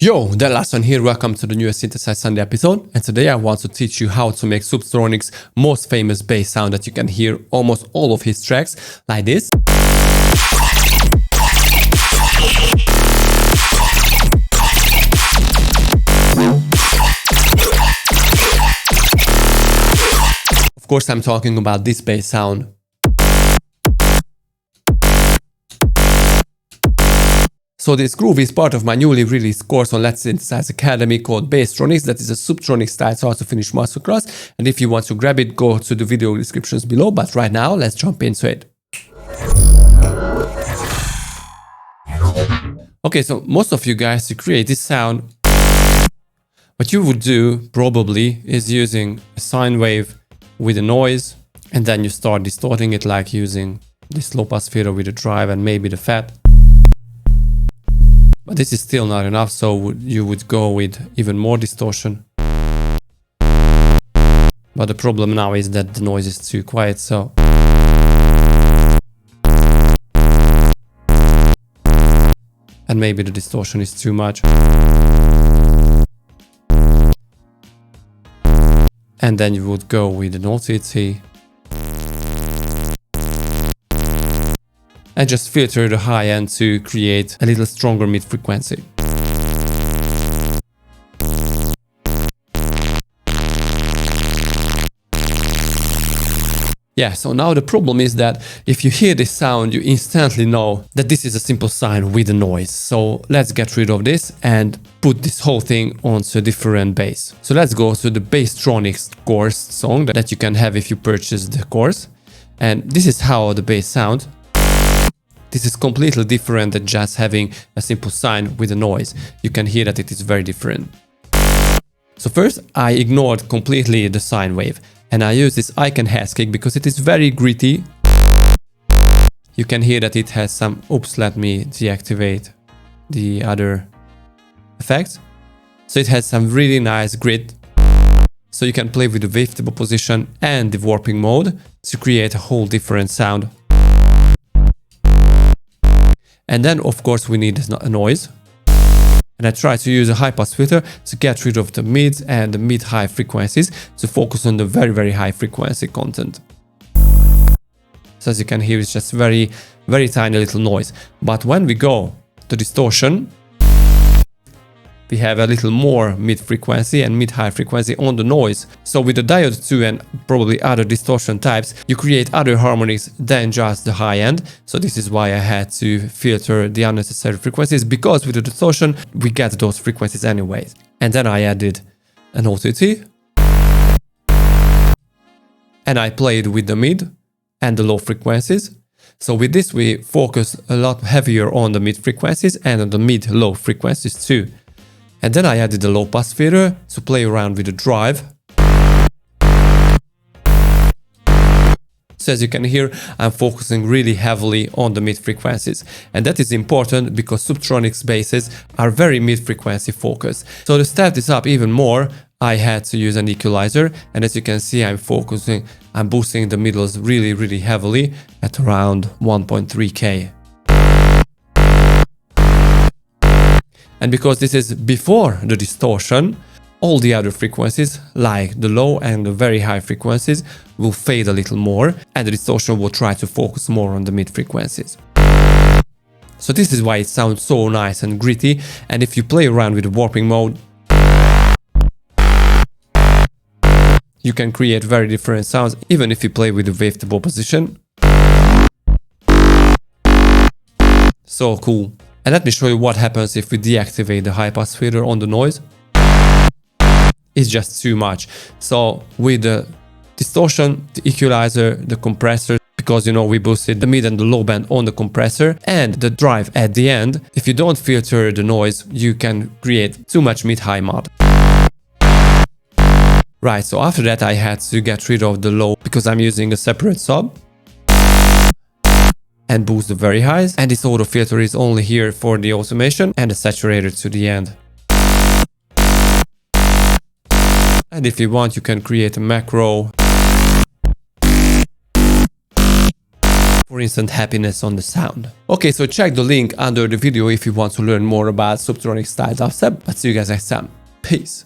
Yo, the last one here. Welcome to the newest Synthesize Sunday episode, and today I want to teach you how to make Subtronics' most famous bass sound that you can hear almost all of his tracks, like this. Of course, I'm talking about this bass sound. So this groove is part of my newly released course on Letsynthesize Academy called Basstronics. That is a Subtronics style start to finish masterclass. And if you want to grab it, go to the video descriptions below. But right now, let's jump into it. Okay, so most of you guys, to create this sound, what you would do probably is using a sine wave with a noise, and then you start distorting it like using this low pass filter with a drive and maybe the fat. But this is still not enough, so you would go with even more distortion. But the problem now is that the noise is too quiet, so... And maybe the distortion is too much. And then you would go with an OTT. And just filter the high end to create a little stronger mid frequency. Yeah, so now the problem is that if you hear this sound, you instantly know that this is a simple sine with a noise. So let's get rid of this and put this whole thing onto a different bass. So let's go to the Basstronics course song that you can have if you purchase the course. And this is how the bass sounds. This is completely different than just having a simple sine with a noise. You can hear that it is very different. So first, I ignored completely the sine wave and I use this icon has kick because it is very gritty. You can hear that it has some... Oops, let me deactivate the other effects. So it has some really nice grit. So you can play with the wavetable position and the warping mode to create a whole different sound. And then, of course, we need a noise. And I try to use a high-pass filter to get rid of the mids and the mid-high frequencies to focus on the very high frequency content. So as you can hear, it's just very tiny little noise. But when we go to distortion, we have a little more mid-frequency and mid-high frequency on the noise. So with the diode 2 and probably other distortion types, you create other harmonies than just the high end. So this is why I had to filter the unnecessary frequencies, because with the distortion, we get those frequencies anyways. And then I added an OTT. And I played with the mid and the low frequencies. So with this, we focus a lot heavier on the mid frequencies and on the mid-low frequencies too. And then I added the low pass filter to play around with the drive. So as you can hear, I'm focusing really heavily on the mid frequencies. And that is important because Subtronics basses are very mid frequency focused. So to step this up even more, I had to use an equalizer. And as you can see, I'm boosting the middles really heavily at around 1.3K. And because this is before the distortion, all the other frequencies, like the low and the very high frequencies, will fade a little more, and the distortion will try to focus more on the mid frequencies. So this is why it sounds so nice and gritty, and if you play around with the warping mode, you can create very different sounds, even if you play with the wavetable position. So cool. And let me show you what happens if we deactivate the high-pass filter on the noise. It's just too much. So with the distortion, the equalizer, the compressor, because we boosted the mid and the low band on the compressor, and the drive at the end, if you don't filter the noise, you can create too much mid-high mod. Right, so after that I had to get rid of the low because I'm using a separate sub. And boost the very highs, and this auto filter is only here for the automation and the saturator to the end. And if you want, you can create a macro for instant happiness on the sound. Okay, so check the link under the video if you want to learn more about Subtronics style dubstep. But see you guys next time. Peace.